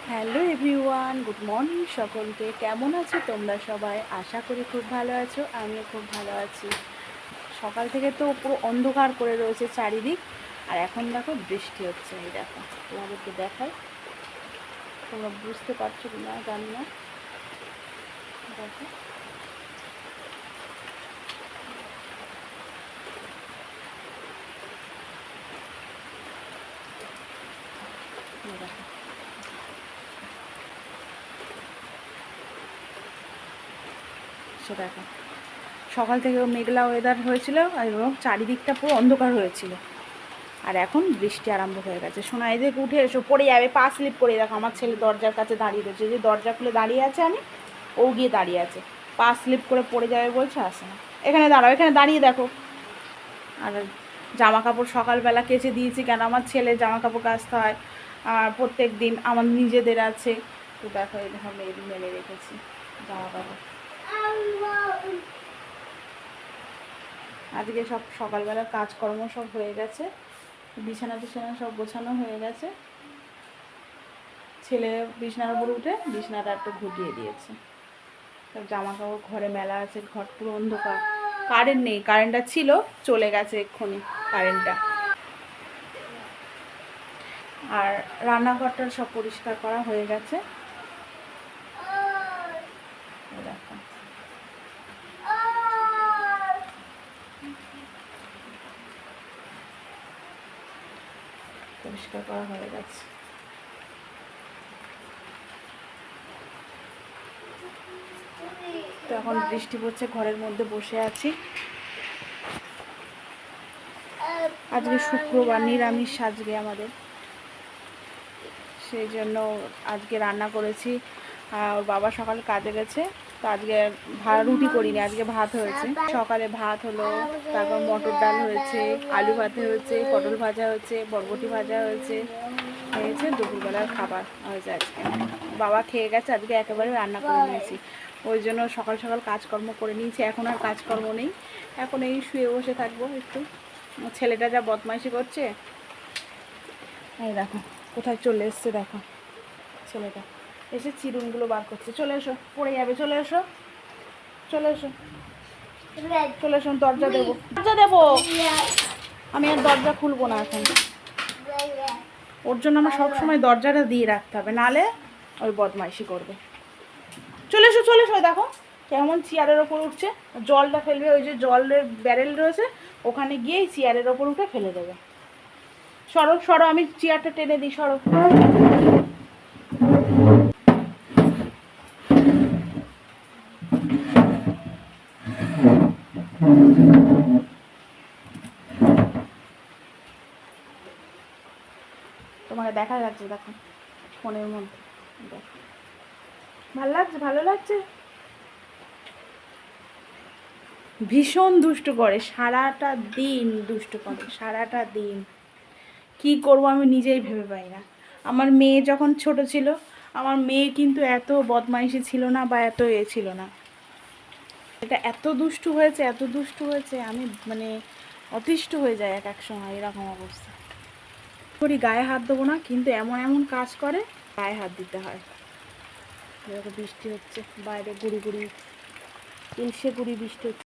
Hello everyone, good morning সকলকে। কেমন আছো তোমরা সবাই? আশা করি খুব ভালো আছো, আমিও খুব ভালো আছি। সকাল থেকে তো পুরো অন্ধকার করে রয়েছে চারিদিক, আর এখন দেখো বৃষ্টি হচ্ছে। এই দেখো, তোমাদেরকে দেখাই, তোমরা বুঝতে পারছো কি না জানি না। দেখো, এই দেখো, সে দেখো, সকাল থেকে মেঘলা ওয়েদার হয়েছিল এবং চারিদিকটা পুরো অন্ধকার হয়েছিল, আর এখন বৃষ্টি আরম্ভ হয়ে গেছে। শোনা, এদিকে উঠে এসো, পড়ে যাবে, পা স্লিপ করে। দেখো, আমার ছেলে দরজার কাছে দাঁড়িয়ে রয়েছে, যে দরজা খুলে দাঁড়িয়ে আছে, আমি ও গিয়ে দাঁড়িয়ে আছে, পা স্লিপ করে পড়ে যাবে বলছে, আসে না। এখানে দাঁড়াও, এখানে দাঁড়িয়ে দেখো। আর জামা কাপড় সকালবেলা কেচে দিয়েছি, কেন আমার ছেলে জামা কাপড় কাচতে হয়, আর প্রত্যেক দিন আমার নিজেদের আছে। তো দেখো, এইভাবে মেলে রেখেছি জামা কাপড়। আজকে সব সকালবেলার কাজকর্ম সব হয়ে গেছে, বিছানা টিছানা সব গোছানো হয়ে গেছে। ছেলে বিছানার উপর উঠে বিছানাটা একটু ঘুরিয়ে দিয়েছে। সব জামা কাপড় ঘরে মেলা আছে, ঘর পুরো অন্ধকার। কারেন্ট নেই, কারেন্টটা ছিল, চলে গেছে এক্ষুনি কারেন্টটা। আর রান্নাঘরটা সব পরিষ্কার করা হয়ে গেছে। দেখো, পরিষ্কার করা হয়ে গেছে। তো এখন বৃষ্টি পড়ছে, ঘরের মধ্যে বসে আছি। আজকে শুক্রবার, নিরামিষ আজকে আমাদের, সেই জন্য আজকে রান্না করেছি। ওর বাবা সকালে কাজে গেছে, তো আজকে রুটি করিনি, আজকে ভাত হয়েছে। সকালে ভাত হলো, তারপর মটর ডাল হয়েছে, আলু ভাতে হয়েছে, পটল ভাজা হয়েছে, বরবটি ভাজা হয়েছে, হয়েছে। দুপুরবেলার খাবার হয়েছে আজকে। বাবা খেয়ে গেছে, আজকে একেবারে রান্না করে নিয়েছি। ওই জন্য সকাল সকাল কাজকর্ম করে নিয়েছি। এখন আর কাজকর্ম নেই, এখন এই শুয়ে বসে থাকবো একটু। ছেলেটা যা বদমাইশি করছে, এই দেখো কোথায় চলে এসছে। দেখো, ছেলেটা এসে চিরুনগুলো বার করছে। চলে এসো, পড়ে যাবে, চলে এসো, চলে এসো, চলে এসো। দরজা দেবো, দরজা দেবো, আমি আর দরজা খুলবো না এখন। ওর জন্য আমার সবসময় দরজাটা দিয়ে রাখতে হবে, নাহলে ওই বদমাইশি করবে। চলে এসো, চলে এসো। দেখো কেমন চেয়ারের ওপর উঠছে, জলটা ফেলবে, ওই যে জলের ব্যারেল রয়েছে ওখানে গিয়েই চেয়ারের ওপর উঠে ফেলে দেবে। সরো সরো, আমি চেয়ারটা টেনে দিই, সরো। তোমাকে দেখা যাচ্ছে, দেখো ফোনের মধ্যে, দেখো ভালো লাগছে, ভালো লাগছে। ভীষণ দুষ্টু করে, সারাটা দিন দুষ্টু করে, সারাটা দিন। কি করব আমি নিজেই ভেবে পাই না। আমার মেয়ে যখন ছোট ছিল, আমার মেয়ে কিন্তু এত বদমাইশি ছিল না, বা এত ছিল না। এটা এত দুষ্টু হয়েছে, এত দুষ্টু হয়েছে, আমি মানে অতিষ্ঠ হয়ে যায় এক এক সময়, এরকম অবস্থা। করি গায়ে হাত দেবো না, কিন্তু এমন এমন কাজ করে গায়ে হাত দিতে হয়। বৃষ্টি হচ্ছে বাইরে, গুড়ি গুড়ি ইলশে গুড়ি বৃষ্টি হচ্ছে।